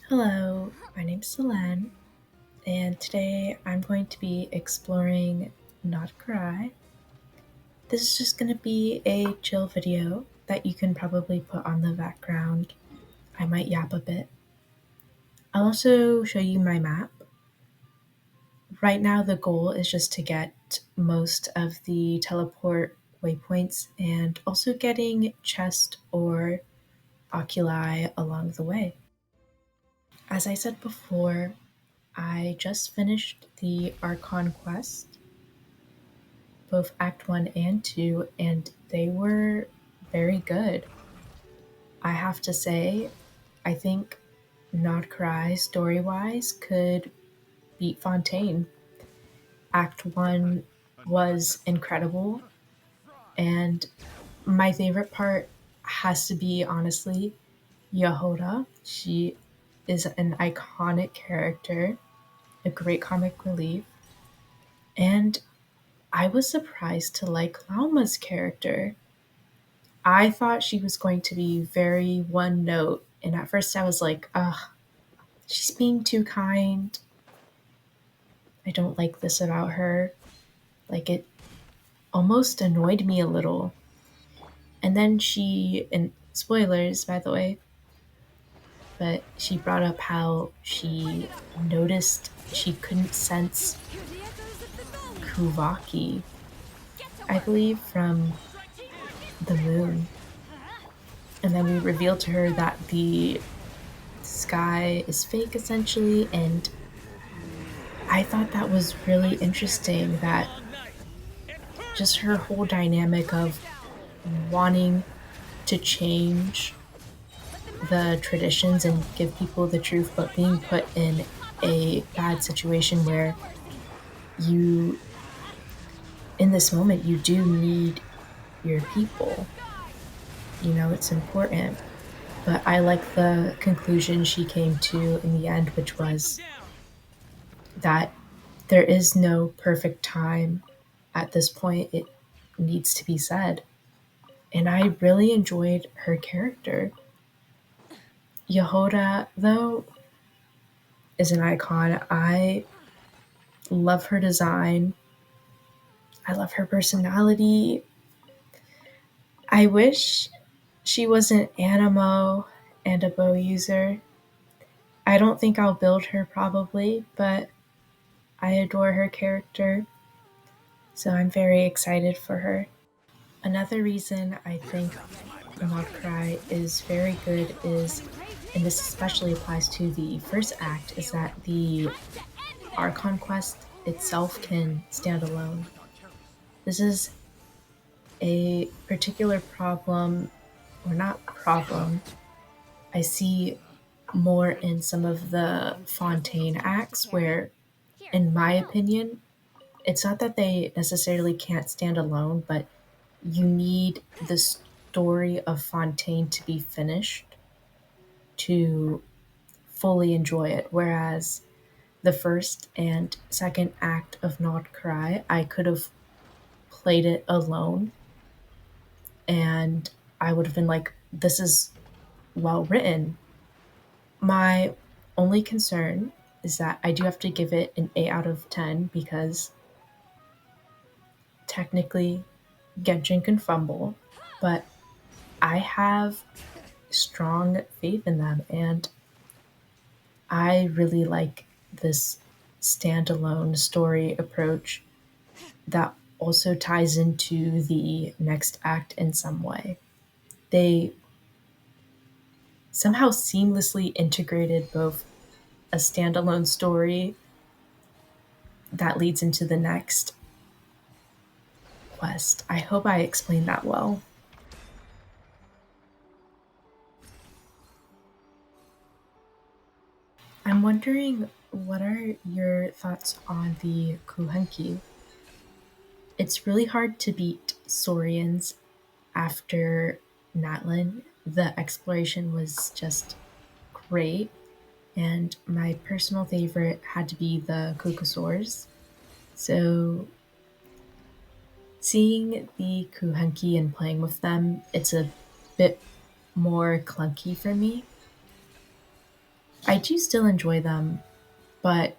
Hello, my name's Selene, and today I'm going to be exploring Not Krai. This is just going to be a chill video that you can probably put on the background. I might yap a bit. I'll also show you my map. Right now, the goal is just to get most of the teleport waypoints and also getting chest or oculi along the way. As I said before, I just finished the Archon quest, both Act 1 and 2, and they were very good. I have to say, I think Not Cry story wise could beat Fontaine. Act 1 was incredible, and my favorite part has to be honestly Yehoda. She is an iconic character, a great comic relief, and I was surprised to like Lauma's character. I thought she was going to be very one note, and at first I was like, ugh, she's being too kind. I don't like this about her. Like, it almost annoyed me a little. And then and spoilers, by the way, but she brought up how she noticed she couldn't sense Kuvaki, I believe, from the moon. And then we revealed to her that the sky is fake essentially, and I thought that was really interesting that just her whole dynamic of wanting to change the traditions and give people the truth, but being put in a bad situation where you, in this moment, you do need your people. You know, it's important. But I like the conclusion she came to in the end, which was that there is no perfect time at this point. It needs to be said. And I really enjoyed her character. Yehoda, though, is an icon. I love her design. I love her personality. I wish she was an animo and a bow user. I don't think I'll build her probably, but I adore her character, so I'm very excited for her. Another reason I think Love Cry is very good is, and this especially applies to the first act, is that the Archon quest itself can stand alone. This is a particular problem, or not problem, I see more in some of the Fontaine acts where, in my opinion, it's not that they necessarily can't stand alone, but you need the story of Fontaine to be finished to fully enjoy it. Whereas the first and second act of Not Cry, I could have played it alone and I would have been like, this is well written. My only concern is that I do have to give it an 8 out of 10 because technically Genshin can fumble, but I have strong faith in them, and I really like this standalone story approach that also ties into the next act in some way. They somehow seamlessly integrated both a standalone story that leads into the next quest. I hope I explained that well. I'm wondering, what are your thoughts on the Kuhenki? It's really hard to beat Saurians after Natlin. The exploration was just great, and my personal favorite had to be the Kukasaurs. So seeing the Kuhenki and playing with them, it's a bit more clunky for me. I do still enjoy them, but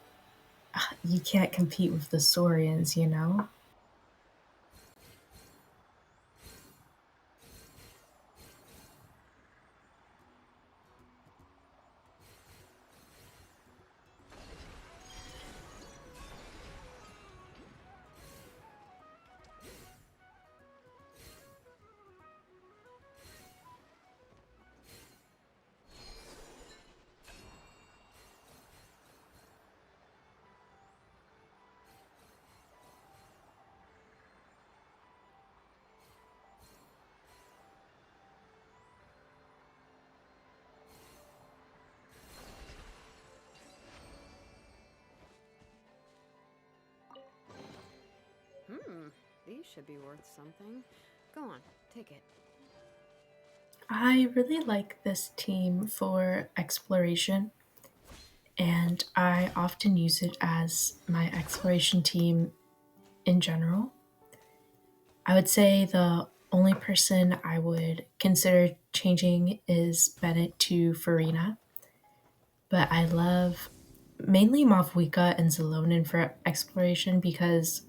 you can't compete with the Saurians, you know? Hmm, these should be worth something. Go on, take it. I really like this team for exploration, and I often use it as my exploration team in general. I would say the only person I would consider changing is Bennett to Farina, but I love mainly Mavwika and Zalonin for exploration because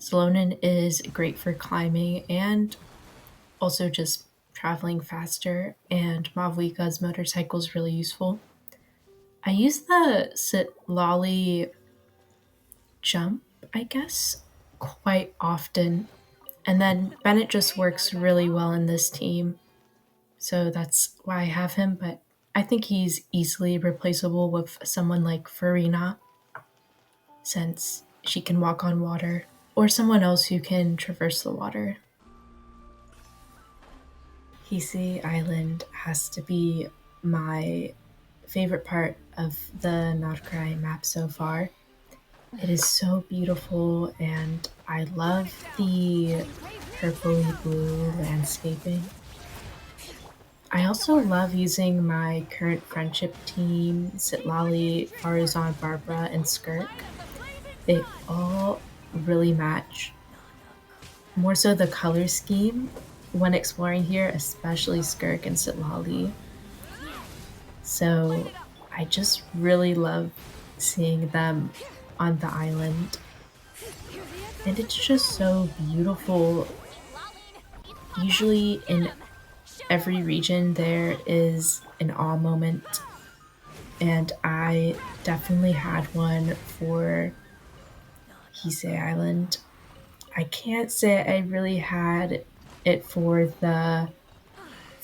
Zalonin is great for climbing and also just traveling faster, and Mavwika's motorcycle is really useful. I use the sit lolly jump, I guess, quite often, and then Bennett just works really well in this team, so that's why I have him, but I think he's easily replaceable with someone like Farina since she can walk on water, or someone else who can traverse the water. Hiisi Island has to be my favorite part of the Notcry map so far. It is so beautiful, and I love the purpley blue landscaping. I also love using my current friendship team, Sitlali, Farazan, Barbara, and Skirk. They all really match. More so the color scheme when exploring here, especially Skirk and Sitlali. So I just really love seeing them on the island. And it's just so beautiful. Usually in every region there is an awe moment, and I definitely had one for Hiisi Island. I can't say I really had it for the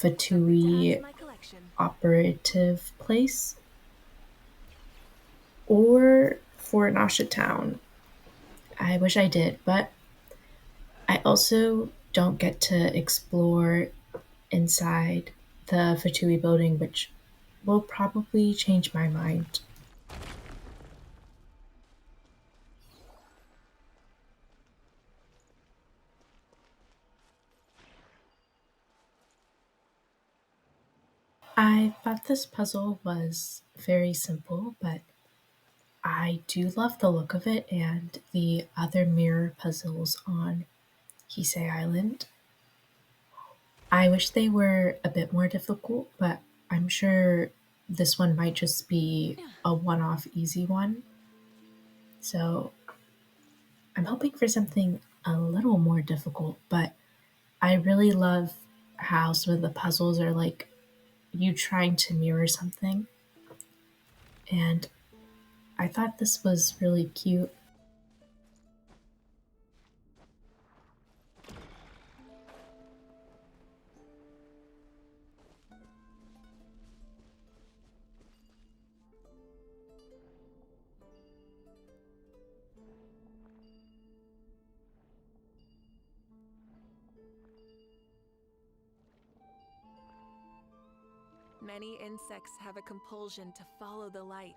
Return to Fatui my collection. operative place or for Nasha Town. I wish I did, but I also don't get to explore inside the Fatui building, which will probably change my mind. I thought this puzzle was very simple, but I do love the look of it and the other mirror puzzles on Hiisi Island. I wish they were a bit more difficult, but I'm sure this one might just be a one off easy one. So I'm hoping for something a little more difficult, but I really love how some of the puzzles are like you trying to mirror something. And I thought this was really cute. Many insects have a compulsion to follow the light,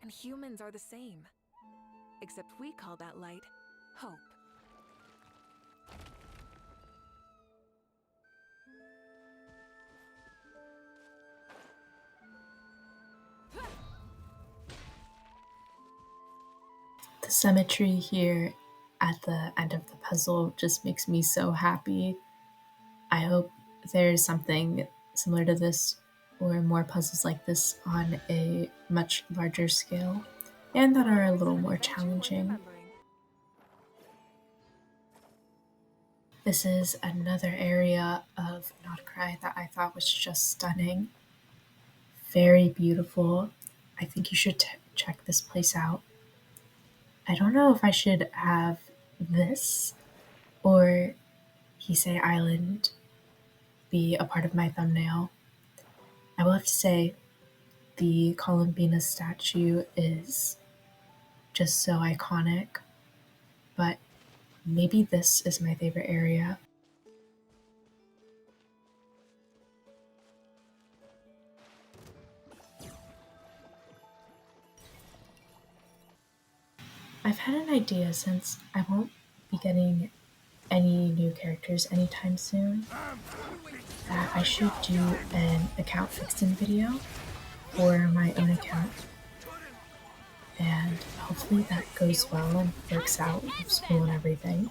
and humans are the same. Except we call that light hope. The symmetry here at the end of the puzzle just makes me so happy. I hope there's something similar to this for more puzzles like this on a much larger scale and that are a little more challenging. This is another area of Notcry that I thought was just stunning. Very beautiful. I think you should check this place out. I don't know if I should have this or Hiisi Island be a part of my thumbnail. I will have to say the Columbina statue is just so iconic, but maybe this is my favorite area. I've had an idea since I won't be getting any new characters anytime soon that I should do an account fixing video for my own account, and hopefully that goes well and works out with school and everything.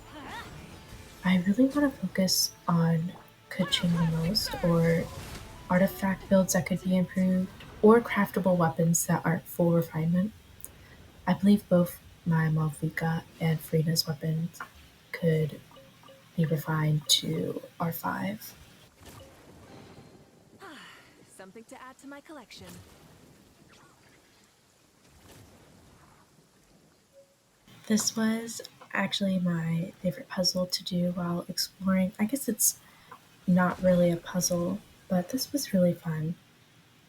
I really want to focus on coaching the most, or artifact builds that could be improved, or craftable weapons that aren't full refinement. I believe both my Malvika and Frieda's weapons could be refined to R5. Something to add to my collection. This was actually my favorite puzzle to do while exploring. I guess it's not really a puzzle, but this was really fun.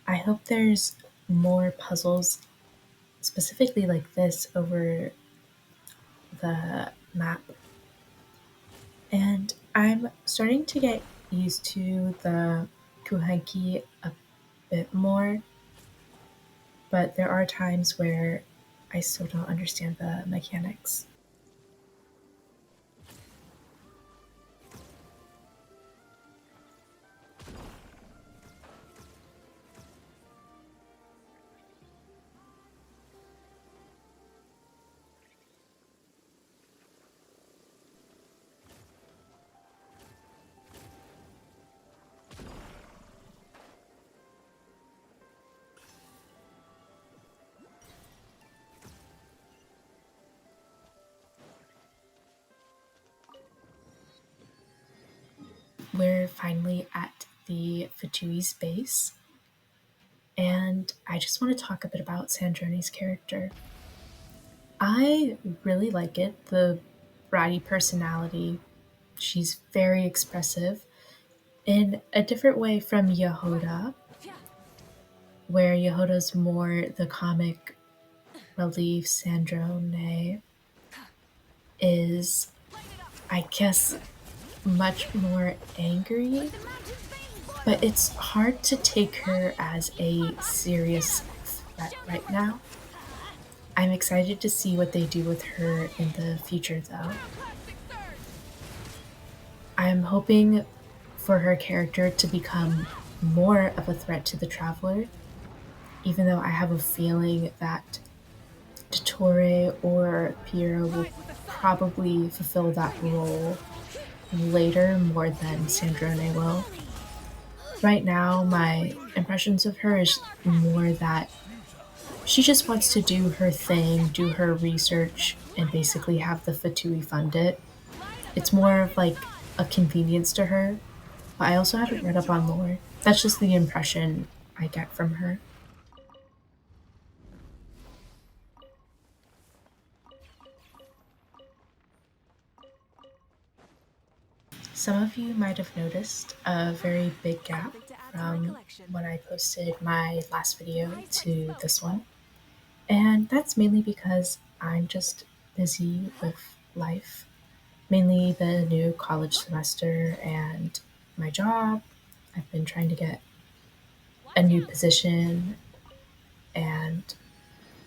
I hope there's more puzzles specifically like this over the map. And I'm starting to get used to the Kuhenki a bit more, but there are times where I still don't understand the mechanics. We're finally at the Fatui's base, and I just want to talk a bit about Sandroni's character. I really like it, the bratty personality. She's very expressive in a different way from Yehoda, where Yehoda's more the comic relief. Sandrone is, I guess, much more angry, but it's hard to take her as a serious threat right now. I'm excited to see what they do with her in the future, though. I'm hoping for her character to become more of a threat to the Traveler, even though I have a feeling that Dottore or Piero will probably fulfill that role later more than Sandrone will. Right now, my impressions of her is more that she just wants to do her thing, do her research, and basically have the Fatui fund it. It's more of like a convenience to her, but I also haven't read up on lore. That's just the impression I get from her. Some of you might have noticed a very big gap from when I posted my last video to this one. And that's mainly because I'm just busy with life, mainly the new college semester and my job. I've been trying to get a new position and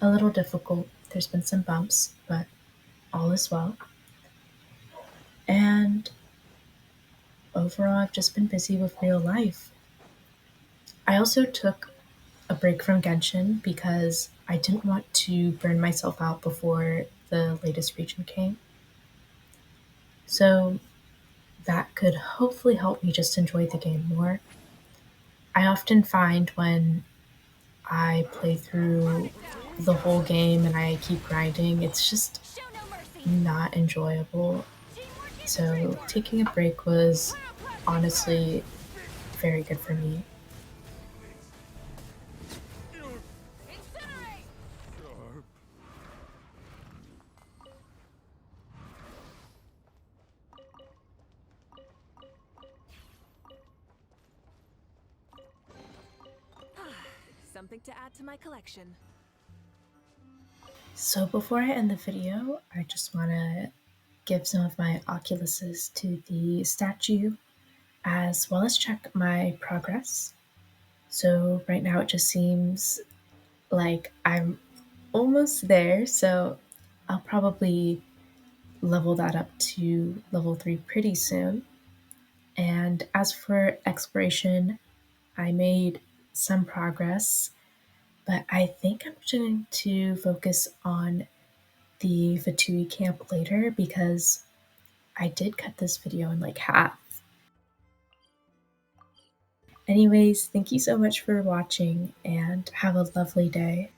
a little difficult. There's been some bumps, but all is well. And overall, I've just been busy with real life. I also took a break from Genshin because I didn't want to burn myself out before the latest region came. So that could hopefully help me just enjoy the game more. I often find when I play through the whole game and I keep grinding, it's just not enjoyable. So taking a break was honestly very good for me. Something to add to my collection. So before I end the video, I just want to give some of my oculuses to the statue as well as check my progress. So right now it just seems like I'm almost there, so I'll probably level that up to level 3 pretty soon. And as for exploration, I made some progress, but I think I'm going to focus on the Fatui camp later because I did cut this video in like half. Anyways, thank you so much for watching and have a lovely day.